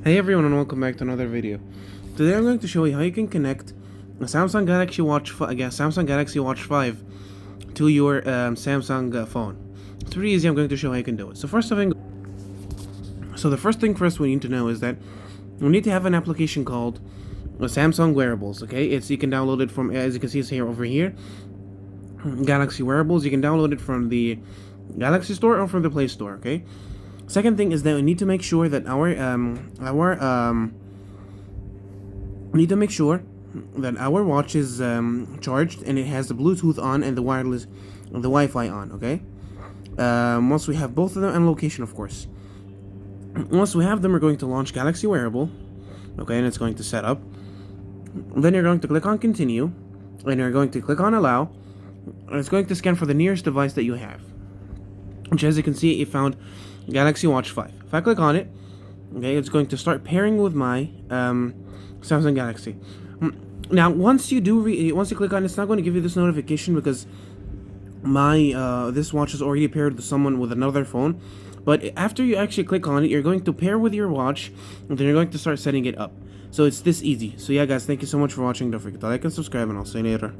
Hey everyone and welcome back to another video. Today I'm going to show you how you can connect a Samsung Galaxy Watch 5 to your Samsung phone. It's pretty easy. I'm going to show how you can do it. So the first thing first we need to know is that we need to have an application called Samsung Wearables. Okay, you can download it from, as you can see, it's here over here, Galaxy Wearables. You can download it from the Galaxy Store or from the Play Store. Okay. Second thing is that we need to make sure that our watch is charged and it has the Bluetooth on and the Wi-Fi on. Okay. Once we have both of them, and location, of course. Once we have them, we're going to launch Galaxy Wearable. Okay, and it's going to set up. Then you're going to click on Continue, and you're going to click on Allow. And it's going to scan for the nearest device that you have, which, as you can see, it found Galaxy Watch 5. If I click on it, okay, it's going to start pairing with my Samsung Galaxy. Now, once you click on it, it's not going to give you this notification because this watch is already paired with someone with another phone. But after you actually click on it, you're going to pair with your watch, and then you're going to start setting it up. So it's this easy. So yeah, guys, thank you so much for watching. Don't forget to like and subscribe, and I'll see you later.